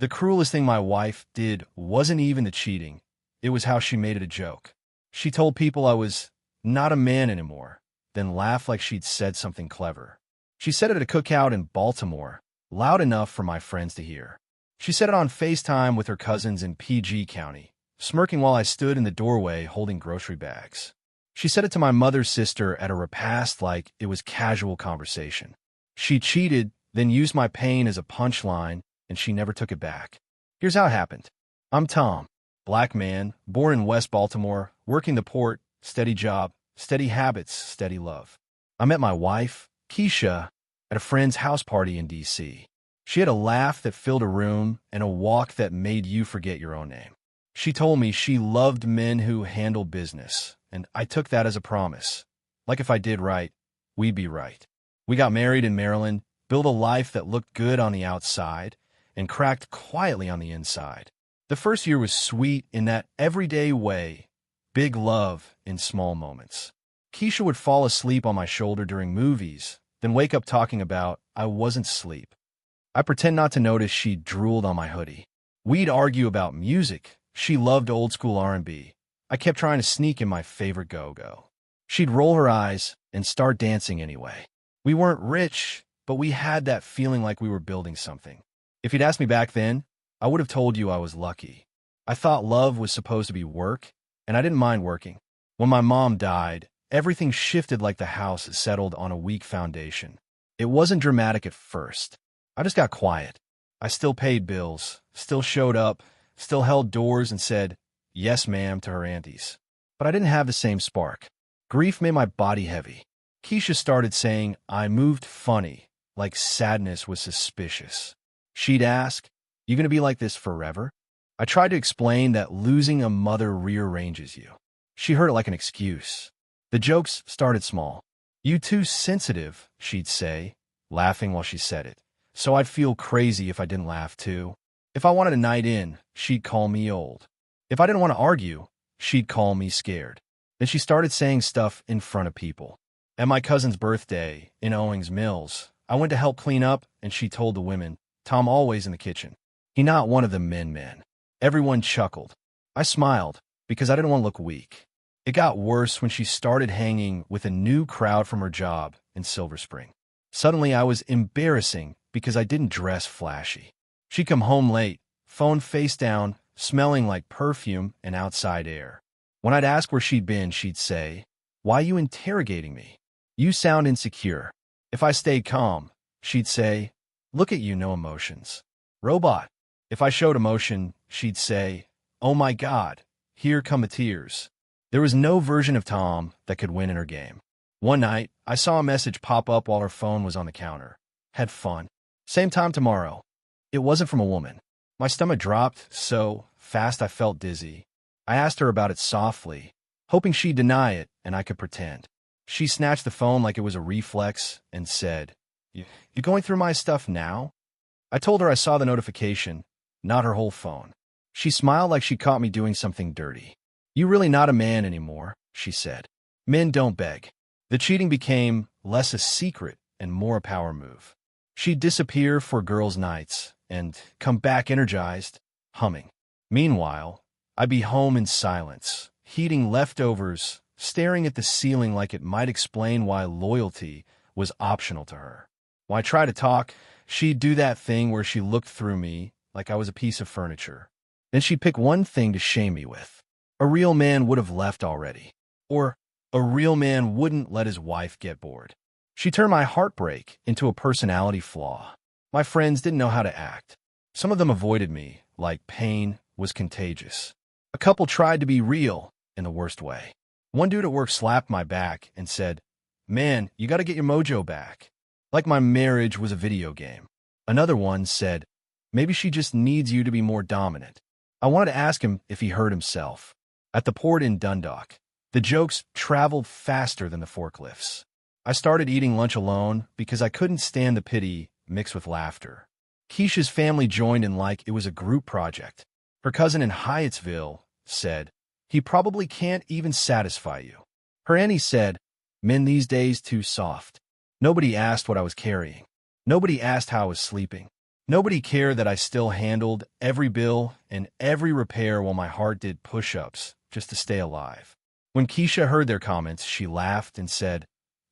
The cruelest thing my wife did wasn't even the cheating. It was how she made it a joke. She told people I was not a man anymore, then laughed like she'd said something clever. She said it at a cookout in Baltimore, loud enough for my friends to hear. She said it on FaceTime with her cousins in PG County, smirking while I stood in the doorway holding grocery bags. She said it to my mother's sister at a repast like it was casual conversation. She cheated, then used my pain as a punchline, and she never took it back. Here's how it happened. I'm Tom, black man, born in West Baltimore, working the port, steady job, steady habits, steady love. I met my wife, Keisha, at a friend's house party in D.C. She had a laugh that filled a room and a walk that made you forget your own name. She told me she loved men who handle business, and I took that as a promise. Like if I did right, we'd be right. We got married in Maryland, built a life that looked good on the outside, and cracked quietly on the inside. The first year was sweet in that everyday way, big love in small moments. Keisha would fall asleep on my shoulder during movies, then wake up talking about I wasn't asleep. I pretend not to notice she drooled on my hoodie. We'd argue about music. She loved old school R&B. I kept trying to sneak in my favorite go-go. She'd roll her eyes and start dancing anyway. We weren't rich, but we had that feeling like we were building something. If you'd asked me back then, I would have told you I was lucky. I thought love was supposed to be work, and I didn't mind working. When my mom died, everything shifted like the house settled on a weak foundation. It wasn't dramatic at first. I just got quiet. I still paid bills, still showed up, still held doors and said, "Yes, ma'am," to her aunties. But I didn't have the same spark. Grief made my body heavy. Keisha started saying I moved funny, like sadness was suspicious. She'd ask, "You gonna be like this forever?" I tried to explain that losing a mother rearranges you. She heard it like an excuse. The jokes started small. "You too sensitive," she'd say, laughing while she said it. So I'd feel crazy if I didn't laugh too. If I wanted a night in, she'd call me old. If I didn't want to argue, she'd call me scared. Then she started saying stuff in front of people. At my cousin's birthday in Owings Mills, I went to help clean up, and she told the women, "Tom always in the kitchen. He not one of the men." Everyone chuckled. I smiled because I didn't want to look weak. It got worse when she started hanging with a new crowd from her job in Silver Spring. Suddenly I was embarrassing because I didn't dress flashy. She'd come home late, phone face down, smelling like perfume and outside air. When I'd ask where she'd been, she'd say, "Why you interrogating me? You sound insecure." If I stayed calm, she'd say, "Look at you, no emotions. Robot." If I showed emotion, she'd say, "Oh my God, here come the tears." There was no version of Tom that could win in her game. One night, I saw a message pop up while her phone was on the counter. "Had fun. Same time tomorrow." It wasn't from a woman. My stomach dropped so fast I felt dizzy. I asked her about it softly, hoping she'd deny it and I could pretend. She snatched the phone like it was a reflex and said, You going through my stuff now?" I told her I saw the notification, not her whole phone. She smiled like she caught me doing something dirty. "You really not a man anymore," she said. "Men don't beg." The cheating became less a secret and more a power move. She'd disappear for girls' nights and come back energized, humming. Meanwhile, I'd be home in silence, heating leftovers, staring at the ceiling like it might explain why loyalty was optional to her. When I tried to talk, she'd do that thing where she looked through me like I was a piece of furniture. Then she'd pick one thing to shame me with. A real man would have left already. Or a real man wouldn't let his wife get bored. She turned my heartbreak into a personality flaw. My friends didn't know how to act. Some of them avoided me, like pain was contagious. A couple tried to be real in the worst way. One dude at work slapped my back and said, "Man, you gotta get your mojo back." Like my marriage was a video game. Another one said, "Maybe she just needs you to be more dominant." I wanted to ask him if he hurt himself. At the port in Dundalk, the jokes traveled faster than the forklifts. I started eating lunch alone because I couldn't stand the pity mixed with laughter. Keisha's family joined in like it was a group project. Her cousin in Hyattsville said, "He probably can't even satisfy you." Her auntie said, "Men these days too soft." Nobody asked what I was carrying. Nobody asked how I was sleeping. Nobody cared that I still handled every bill and every repair while my heart did push-ups just to stay alive. When Keisha heard their comments, she laughed and said,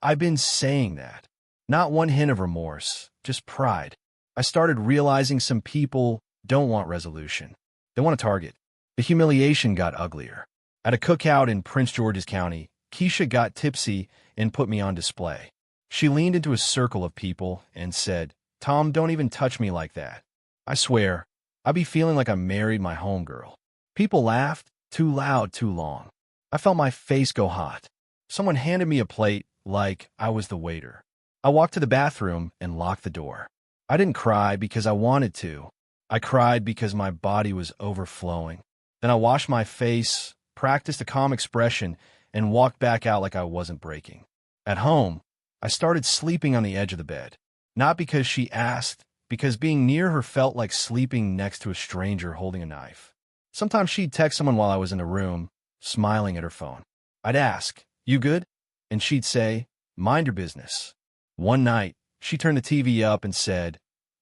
"I've been saying that." Not one hint of remorse, just pride. I started realizing some people don't want resolution. They want a target. The humiliation got uglier. At a cookout in Prince George's County, Keisha got tipsy and put me on display. She leaned into a circle of people and said, "Tom, don't even touch me like that." I swear, I be feeling like I married my homegirl. People laughed, too loud, too long. I felt my face go hot. Someone handed me a plate like I was the waiter. I walked to the bathroom and locked the door. I didn't cry because I wanted to. I cried because my body was overflowing. Then I washed my face, practiced a calm expression, and walked back out like I wasn't breaking. At home, I started sleeping on the edge of the bed. Not because she asked, because being near her felt like sleeping next to a stranger holding a knife. Sometimes she'd text someone while I was in the room, smiling at her phone. I'd ask, "You good?" And she'd say, "Mind your business." One night, she turned the TV up and said,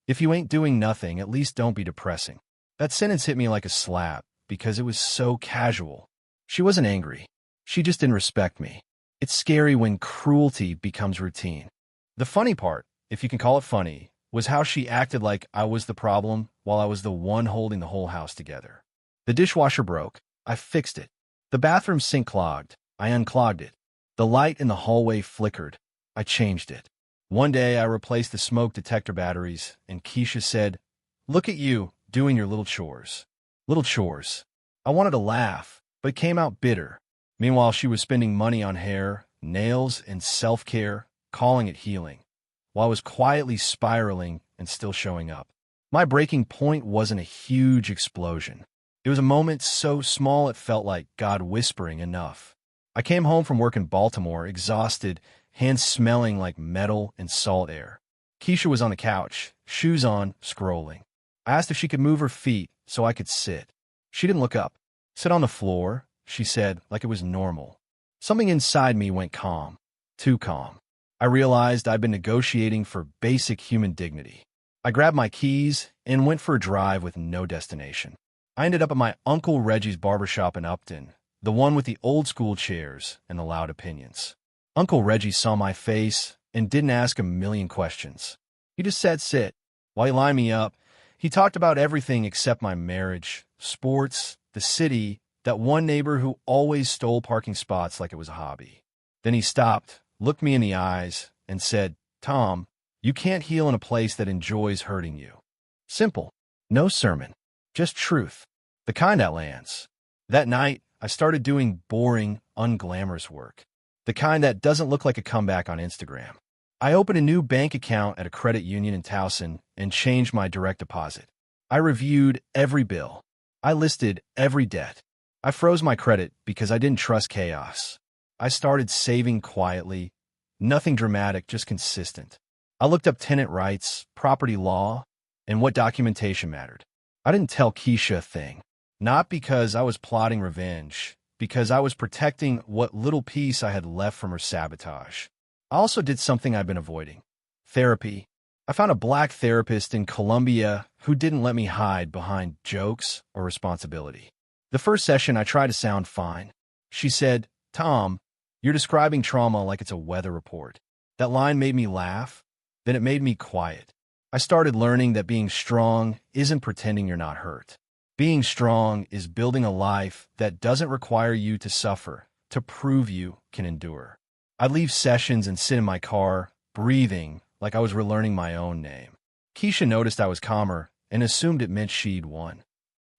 "If you ain't doing nothing, at least don't be depressing." That sentence hit me like a slap because it was so casual. She wasn't angry. She just didn't respect me. It's scary when cruelty becomes routine. The funny part, if you can call it funny, was how she acted like I was the problem while I was the one holding the whole house together. The dishwasher broke. I fixed it. The bathroom sink clogged. I unclogged it. The light in the hallway flickered. I changed it. One day I replaced the smoke detector batteries, and Keisha said, "Look at you, doing your little chores." Little chores. I wanted to laugh, but it came out bitter. Meanwhile, she was spending money on hair, nails, and self-care, calling it healing, while I was quietly spiraling and still showing up. My breaking point wasn't a huge explosion. It was a moment so small it felt like God whispering enough. I came home from work in Baltimore, exhausted, hands smelling like metal and salt air. Keisha was on the couch, shoes on, scrolling. I asked if she could move her feet so I could sit. She didn't look up. "Sit on the floor," she said, like it was normal. Something inside me went calm, too calm. I realized I'd been negotiating for basic human dignity. I grabbed my keys and went for a drive with no destination. I ended up at my Uncle Reggie's barbershop in Upton, the one with the old-school chairs and the loud opinions. Uncle Reggie saw my face and didn't ask a million questions. He just said, "Sit." While he lined me up, he talked about everything except my marriage, sports, the city, that one neighbor who always stole parking spots like it was a hobby. Then he stopped, looked me in the eyes, and said, "Tom, you can't heal in a place that enjoys hurting you." Simple. No sermon. Just truth. The kind that lands. That night, I started doing boring, unglamorous work. The kind that doesn't look like a comeback on Instagram. I opened a new bank account at a credit union in Towson and changed my direct deposit. I reviewed every bill. I listed every debt. I froze my credit because I didn't trust chaos. I started saving quietly. Nothing dramatic, just consistent. I looked up tenant rights, property law, and what documentation mattered. I didn't tell Keisha a thing. Not because I was plotting revenge, because I was protecting what little piece I had left from her sabotage. I also did something I've been avoiding. Therapy. I found a black therapist in Colombia who didn't let me hide behind jokes or responsibility. The first session, I tried to sound fine. She said, "Tom, you're describing trauma like it's a weather report." That line made me laugh. Then it made me quiet. I started learning that being strong isn't pretending you're not hurt. Being strong is building a life that doesn't require you to suffer, to prove you can endure. I'd leave sessions and sit in my car, breathing like I was relearning my own name. Keisha noticed I was calmer and assumed it meant she'd won.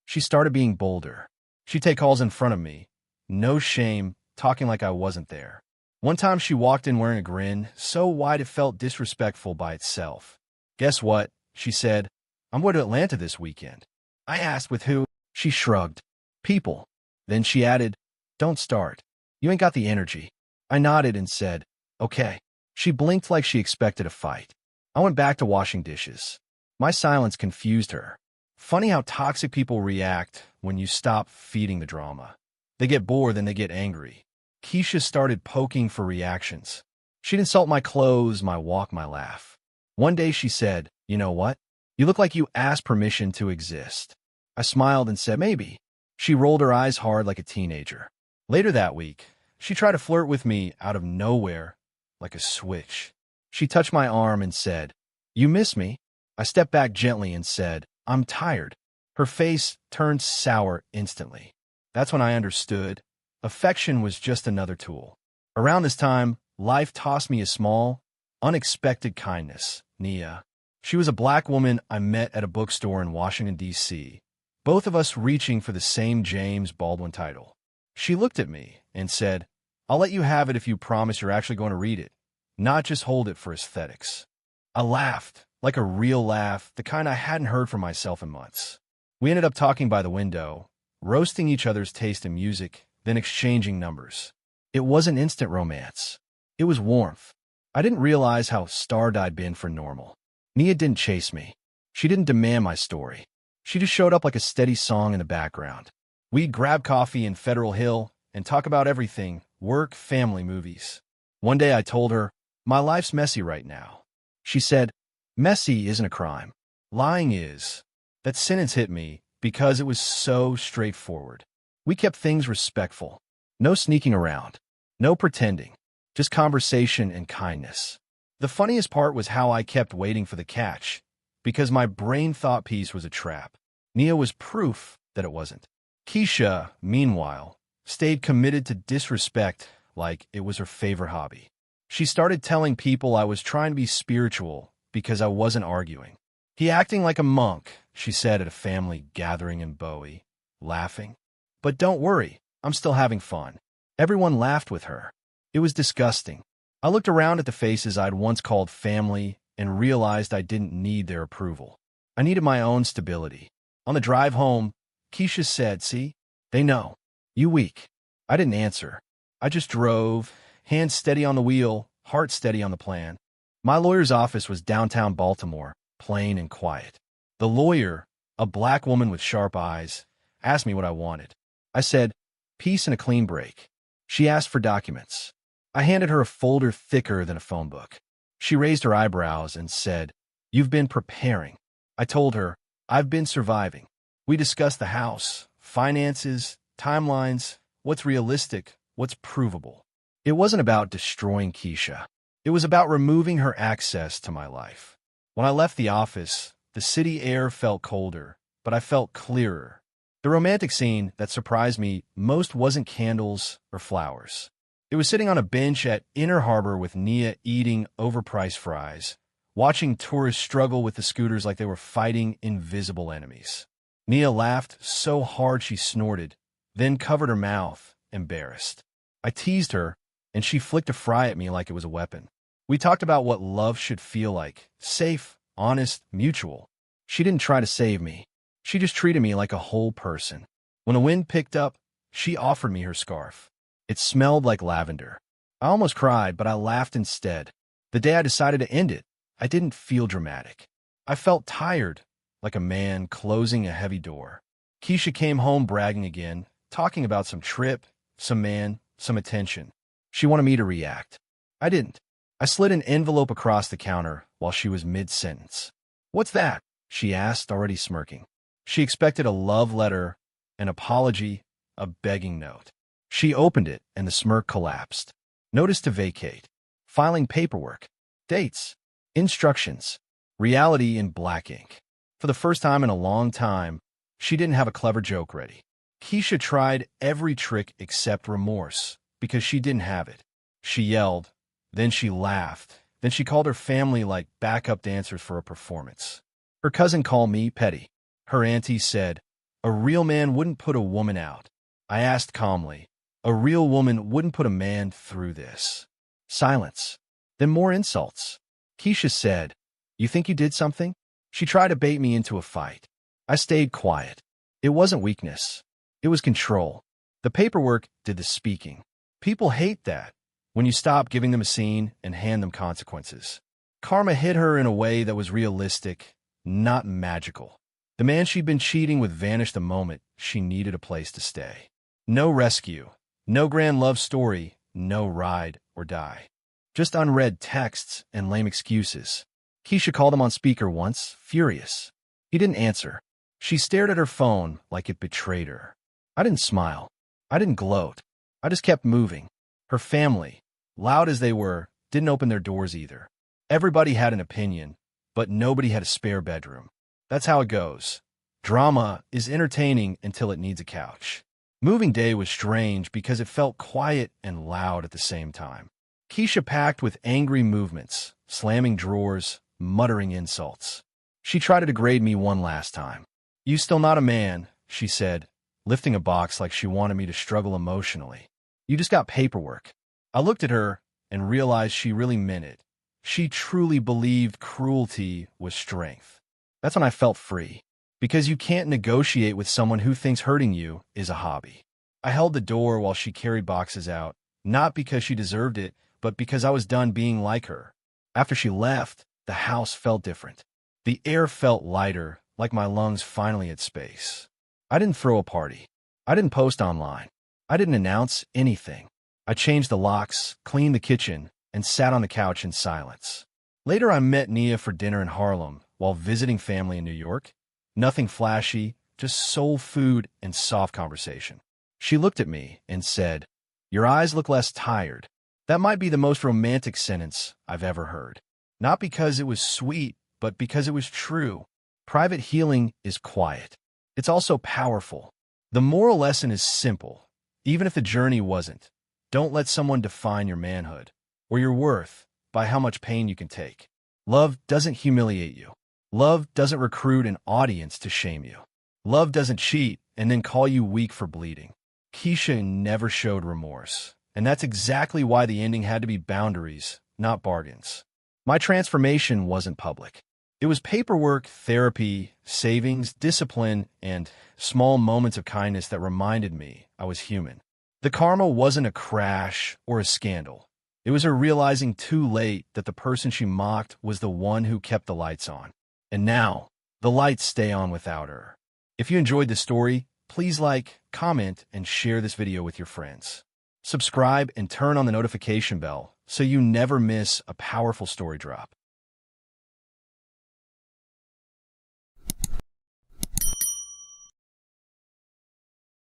She started being bolder. She'd take calls in front of me. No shame, talking like I wasn't there. One time she walked in wearing a grin, so wide it felt disrespectful by itself. "Guess what?" she said. "I'm going to Atlanta this weekend." I asked, "With who?" She shrugged. "People." Then she added, "Don't start. You ain't got the energy." I nodded and said, "Okay." She blinked like she expected a fight. I went back to washing dishes. My silence confused her. Funny how toxic people react when you stop feeding the drama. They get bored, then they get angry. Keisha started poking for reactions. She'd insult my clothes, my walk, my laugh. One day she said, "You know what? You look like you asked permission to exist." I smiled and said, "Maybe." She rolled her eyes hard like a teenager. Later that week, she tried to flirt with me out of nowhere, like a switch. She touched my arm and said, "You miss me?" I stepped back gently and said, "I'm tired." Her face turned sour instantly. That's when I understood. Affection was just another tool. Around this time, life tossed me a small, unexpected kindness, Nia. She was a black woman I met at a bookstore in Washington, D.C., both of us reaching for the same James Baldwin title. She looked at me and said, "I'll let you have it if you promise you're actually going to read it, not just hold it for aesthetics." I laughed, like a real laugh, the kind I hadn't heard from myself in months. We ended up talking by the window, roasting each other's taste in music, then exchanging numbers. It wasn't instant romance. It was warmth. I didn't realize how starved I'd been for normal. Nia didn't chase me. She didn't demand my story. She just showed up like a steady song in the background. We'd grab coffee in Federal Hill and talk about everything: work, family, movies. One day I told her, "My life's messy right now." She said, "Messy isn't a crime. Lying is." That sentence hit me because it was so straightforward. We kept things respectful. No sneaking around. No pretending. Just conversation and kindness. The funniest part was how I kept waiting for the catch, because my brain thought peace was a trap. Nia was proof that it wasn't. Keisha, meanwhile, stayed committed to disrespect like it was her favorite hobby. She started telling people I was trying to be spiritual because I wasn't arguing. "He acting like a monk," she said at a family gathering in Bowie, laughing. "But don't worry, I'm still having fun." Everyone laughed with her. It was disgusting. I looked around at the faces I'd once called family and realized I didn't need their approval. I needed my own stability. On the drive home, Keisha said, "See, they know. You weak." I didn't answer. I just drove, hands steady on the wheel, heart steady on the plan. My lawyer's office was downtown Baltimore, plain and quiet. The lawyer, a black woman with sharp eyes, asked me what I wanted. I said, "Peace and a clean break." She asked for documents. I handed her a folder thicker than a phone book. She raised her eyebrows and said, "You've been preparing." I told her, "I've been surviving." We discussed the house, finances, timelines, what's realistic, what's provable. It wasn't about destroying Keisha. It was about removing her access to my life. When I left the office, the city air felt colder, but I felt clearer. The romantic scene that surprised me most wasn't candles or flowers. It was sitting on a bench at Inner Harbor with Nia eating overpriced fries, watching tourists struggle with the scooters like they were fighting invisible enemies. Nia laughed so hard she snorted, then covered her mouth, embarrassed. I teased her, and she flicked a fry at me like it was a weapon. We talked about what love should feel like: safe, honest, mutual. She didn't try to save me. She just treated me like a whole person. When the wind picked up, she offered me her scarf. It smelled like lavender. I almost cried, but I laughed instead. The day I decided to end it, I didn't feel dramatic. I felt tired, like a man closing a heavy door. Keisha came home bragging again, talking about some trip, some man, some attention. She wanted me to react. I didn't. I slid an envelope across the counter while she was mid-sentence. "What's that?" she asked, already smirking. She expected a love letter, an apology, a begging note. She opened it, and the smirk collapsed. Notice to vacate. Filing paperwork. Dates. Instructions. Reality in black ink. For the first time in a long time, she didn't have a clever joke ready. Keisha tried every trick except remorse, because she didn't have it. She yelled, then she laughed, then she called her family like backup dancers for a performance. Her cousin called me petty. Her auntie said, "A real man wouldn't put a woman out." I asked calmly, "A real woman wouldn't put a man through this." Silence. Then more insults. Keisha said, "You think you did something?" She tried to bait me into a fight. I stayed quiet. It wasn't weakness. It was control. The paperwork did the speaking. People hate that, when you stop giving them a scene and hand them consequences. Karma hit her in a way that was realistic, not magical. The man she'd been cheating with vanished the moment she needed a place to stay. No rescue, no grand love story, no ride or die. Just unread texts and lame excuses. Keisha called him on speaker once, furious. He didn't answer. She stared at her phone like it betrayed her. I didn't smile. I didn't gloat. I just kept moving. Her family, loud as they were, didn't open their doors either. Everybody had an opinion, but nobody had a spare bedroom. That's how it goes. Drama is entertaining until it needs a couch. Moving day was strange because it felt quiet and loud at the same time. Keisha packed with angry movements, slamming drawers, muttering insults. She tried to degrade me one last time. "You still not a man," she said, lifting a box like she wanted me to struggle emotionally. "You just got paperwork." I looked at her and realized she really meant it. She truly believed cruelty was strength. That's when I felt free. Because you can't negotiate with someone who thinks hurting you is a hobby. I held the door while she carried boxes out, not because she deserved it, but because I was done being like her. After she left, the house felt different. The air felt lighter, like my lungs finally had space. I didn't throw a party. I didn't post online. I didn't announce anything. I changed the locks, cleaned the kitchen, and sat on the couch in silence. Later, I met Nia for dinner in Harlem while visiting family in New York. Nothing flashy, just soul food and soft conversation. She looked at me and said, "Your eyes look less tired." That might be the most romantic sentence I've ever heard. Not because it was sweet, but because it was true. Private healing is quiet. It's also powerful. The moral lesson is simple, even if the journey wasn't. Don't let someone define your manhood or your worth by how much pain you can take. Love doesn't humiliate you. Love doesn't recruit an audience to shame you. Love doesn't cheat and then call you weak for bleeding. Keisha never showed remorse, and that's exactly why the ending had to be boundaries, not bargains. My transformation wasn't public. It was paperwork, therapy, savings, discipline, and small moments of kindness that reminded me I was human. The karma wasn't a crash or a scandal. It was her realizing too late that the person she mocked was the one who kept the lights on. And now, the lights stay on without her. If you enjoyed this story, please like, comment, and share this video with your friends. Subscribe and turn on the notification bell so you never miss a powerful story drop.